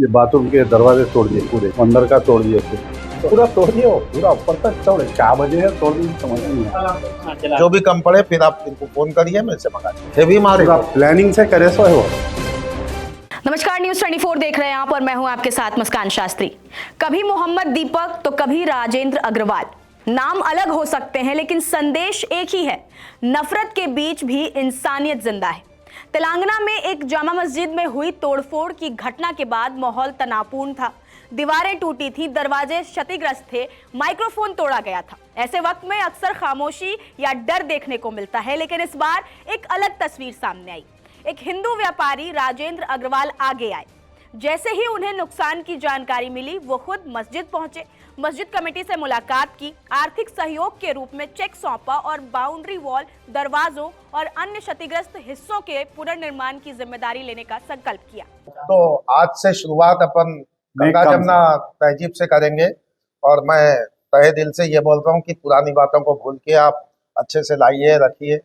ये बाथरूम के दरवाजे तोड़ दिए, पूरे अंदर का तोड़ दिए, पूरा तोड़ दिए, पूरा ऊपर तक तोड़े। क्या वजह है तोड़ दी समझ नहीं आया। जो भी कम पड़े फिर आप इनको फोन करिए, मैं से मंगा देंगे। भी मारे पूरा प्लानिंग से करे सो है वो। नमस्कार, न्यूज 24 देख रहे हैं आप और मैं हूं आपके साथ मुस्कान शास्त्री। कभी मोहम्मद दीपक तो कभी राजेंद्र अग्रवाल। नाम अलग हो सकते हैं लेकिन संदेश एक ही है। नफरत के बीच भी इंसानियत जिंदा है। तेलंगाना में एक जामा मस्जिद में हुई तोड़फोड़ की घटना के बाद माहौल तनावपूर्ण था। दीवारें टूटी थी, दरवाजे क्षतिग्रस्त थे, माइक्रोफोन तोड़ा गया था। ऐसे वक्त में अक्सर खामोशी या डर देखने को मिलता है, लेकिन इस बार एक अलग तस्वीर सामने आई। एक हिंदू व्यापारी राजेंद्र अग्रवाल आगे आए। जैसे ही उन्हें नुकसान की जानकारी मिली, वो खुद मस्जिद पहुंचे, मस्जिद कमेटी से मुलाकात की, आर्थिक सहयोग के रूप में चेक सौंपा और बाउंड्री वॉल, दरवाजों और अन्य क्षतिग्रस्त हिस्सों के पुनर्निर्माण की जिम्मेदारी लेने का संकल्प किया। तो आज से शुरुआत अपन गंगा जमुना तहजीब से करेंगे और मैं तहे दिल से ये बोल रहा हूँ कि पुरानी बातों को भूल के आप अच्छे से लाइए, रखिए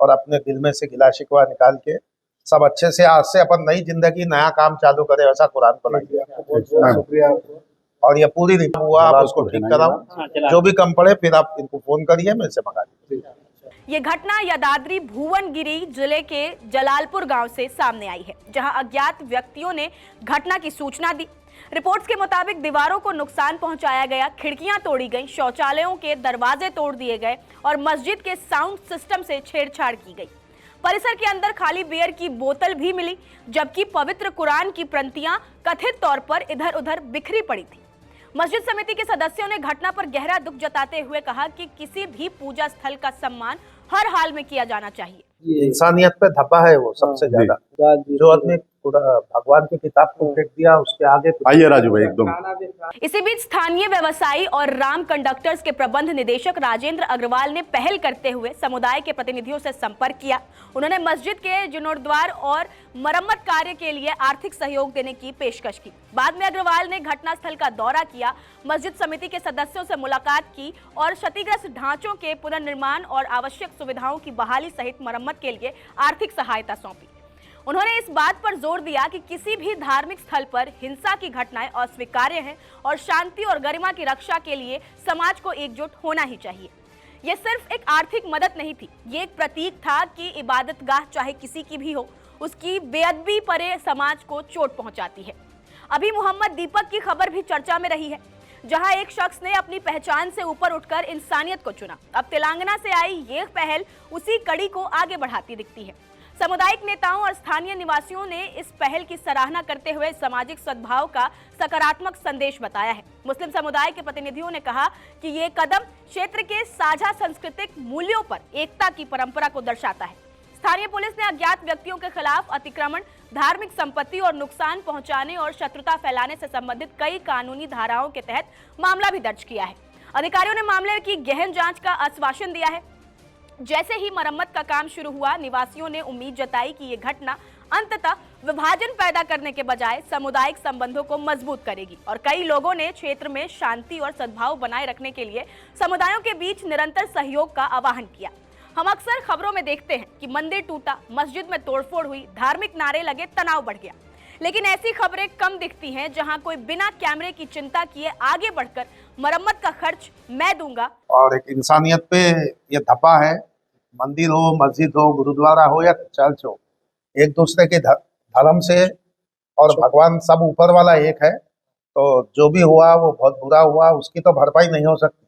और अपने दिल में से गिला शिकवा निकाल के सब अच्छे से आज से अपन नई जिंदगी, नया काम चालू करें, ऐसा कुरान बनाइए। शुक्रिया। और ये पूरी रिपोर्ट हुआ, आप उसको ठीक कराओ। जो भी कम पड़े फिर आप इनको फोन करिए, मैं से मंगा देंगे। ये घटना यादाद्री भुवनगिरी जिले के जलालपुर गांव से सामने आई है, जहां अज्ञात व्यक्तियों ने घटना की सूचना दी। रिपोर्ट्स के मुताबिक दीवारों को नुकसान पहुंचाया गया, खिड़कियां तोड़ी गईं, शौचालयों के दरवाजे तोड़ दिए गए और मस्जिद के साउंड सिस्टम से छेड़छाड़ की गई। परिसर के अंदर खाली बियर की बोतल भी मिली, जबकि पवित्र कुरान की प्रतियां कथित तौर पर इधर उधर बिखरी पड़ी थी। मस्जिद समिति के सदस्यों ने घटना पर गहरा दुख जताते हुए कहा कि किसी भी पूजा स्थल का सम्मान हर हाल में किया जाना चाहिए। इंसानियत पे धब्बा है वो सबसे ज्यादा। जो आदमी भगवान की किताब को फेंक दिया, उसके आगे आइए राजू भाई एकदम। इसी बीच स्थानीय व्यवसायी और राम कंडक्टर्स के प्रबंध निदेशक राजेंद्र अग्रवाल ने पहल करते हुए समुदाय के प्रतिनिधियों से संपर्क किया। उन्होंने मस्जिद के जीर्णोद्धार और मरम्मत कार्य के लिए आर्थिक सहयोग देने की पेशकश की। बाद में अग्रवाल ने घटनास्थल का दौरा किया, मस्जिद समिति के सदस्यों से मुलाकात की और क्षतिग्रस्त ढांचों के पुनर्निर्माण और आवश्यक सुविधाओं की बहाली सहित मरम्मत के लिए आर्थिक सहायता सौंपी। उन्होंने इस बात पर जोर दिया कि किसी भी धार्मिक स्थल पर हिंसा की घटनाएं अस्वीकार्य हैं और शांति और गरिमा की रक्षा के लिए समाज को एकजुट होना ही चाहिए। यह सिर्फ एक आर्थिक मदद नहीं थी, ये एक प्रतीक था कि इबादतगाह चाहे किसी की भी हो, उसकी बेअदबी परे समाज को चोट पहुंचाती है। अभी मोहम्मद दीपक की खबर भी चर्चा में रही है, जहां एक शख्स ने अपनी पहचान से ऊपर उठकर इंसानियत को चुना। अब तेलंगाना से आई ये पहल उसी कड़ी को आगे बढ़ाती दिखती है। सामुदायिक नेताओं और स्थानीय निवासियों ने इस पहल की सराहना करते हुए सामाजिक सद्भाव का सकारात्मक संदेश बताया है। मुस्लिम समुदाय के प्रतिनिधियों ने कहा कि ये कदम क्षेत्र के साझा सांस्कृतिक मूल्यों पर एकता की परंपरा को दर्शाता है। स्थानीय पुलिस ने अज्ञात व्यक्तियों के खिलाफ अतिक्रमण, धार्मिक संपत्ति और नुकसान पहुंचाने और शत्रुता फैलाने से संबंधित कई कानूनी धाराओं के तहत मामला भी दर्ज किया है। अधिकारियों ने मामले की गहन जांच का आश्वासन दिया है। जैसे ही मरम्मत का काम शुरू हुआ, निवासियों ने उम्मीद जताई कि ये घटना अंततः विभाजन पैदा करने के बजाय सामुदायिक संबंधों को मजबूत करेगी और कई लोगों ने क्षेत्र में शांति और सद्भाव बनाए रखने के लिए समुदायों के बीच निरंतर सहयोग का आह्वान किया। हम अक्सर खबरों में देखते हैं कि मंदिर टूटा, मस्जिद में तोड़फोड़ हुई, धार्मिक नारे लगे, तनाव बढ़ गया, लेकिन ऐसी खबरें कम दिखती हैं जहां कोई बिना कैमरे की चिंता किए आगे बढ़कर मरम्मत का खर्च मैं दूंगा। और एक इंसानियत पे ये धब्बा है। मंदिर हो, मस्जिद हो, गुरुद्वारा हो या चर्च हो, एक दूसरे के धर्म से और भगवान सब ऊपर वाला एक है। तो जो भी हुआ वो बहुत बुरा हुआ, उसकी तो भरपाई नहीं हो सकती,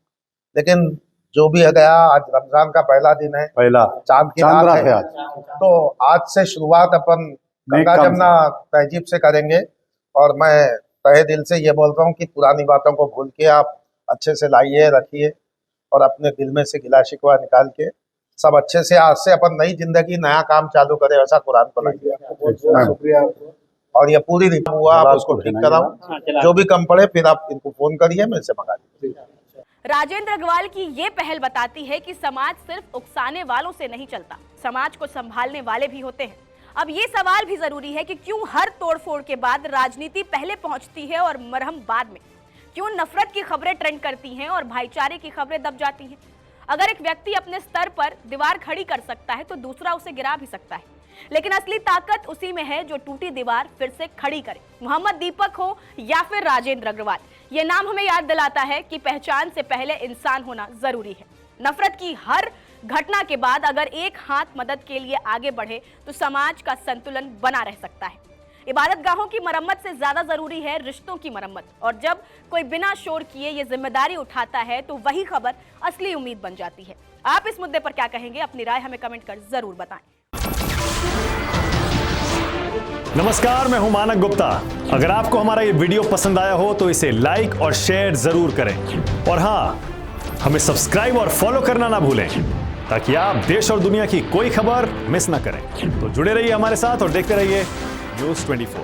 लेकिन जो भी है गया। आज रमजान का पहला दिन है, पहला चांद की रात है आज। तो आज से शुरुआत अपन गंगा जमुना तहजीब से करेंगे और मैं तहे दिल से ये बोल रहा हूँ कि पुरानी बातों को भूल के आप अच्छे से लाइए, रखिए और अपने दिल में से गिला शिकवा निकाल के सब अच्छे से आज से अपन नई जिंदगी, नया काम चालू करें, ऐसा कुरान बनाइए। शुक्रिया। और ये पूरी रिपोर्ट हुआ, आप उसको ठीक कराओ। जो भी कम पड़े फिर आप इनको फोन करिए, मैं से मंगा देंगे। राजेंद्र अग्रवाल की ये पहल बताती है कि समाज सिर्फ उकसाने वालों से नहीं चलता, समाज को संभालने वाले भी होते हैं। अब ये सवाल भी जरूरी है कि क्यों हर तोड़फोड़ के बाद राजनीति पहले पहुंचती है और मरहम बाद में? क्यों नफरत की खबरें ट्रेंड करती हैं और भाईचारे की खबरें दब जाती हैं? अगर एक व्यक्ति अपने स्तर पर दीवार खड़ी कर सकता है तो दूसरा उसे गिरा भी सकता है। लेकिन असली ताकत उसी में है जो टूटी दीवार फिर से खड़ी करे। मोहम्मद दीपक हो या फिर राजेंद्र अग्रवाल, ये नाम हमें याद दिलाता है कि पहचान से पहले इंसान होना जरूरी है। नफरत की हर घटना के बाद अगर एक हाथ मदद के लिए आगे बढ़े तो समाज का संतुलन बना रह सकता है। इबादतगाहों की मरम्मत से ज्यादा जरूरी है रिश्तों की मरम्मत, और जब कोई बिना शोर किए ये जिम्मेदारी उठाता है तो वही खबर असली उम्मीद बन जाती है। आप इस मुद्दे पर क्या कहेंगे? अपनी राय हमें कमेंट कर जरूर बताएं। नमस्कार, मैं हूं मानक गुप्ता। अगर आपको हमारा ये वीडियो पसंद आया हो तो इसे लाइक और शेयर जरूर करें, और हाँ, हमें सब्सक्राइब और फॉलो करना ना भूलें ताकि आप देश और दुनिया की कोई खबर मिस ना करें। तो जुड़े रहिए हमारे साथ और देखते रहिए News 24।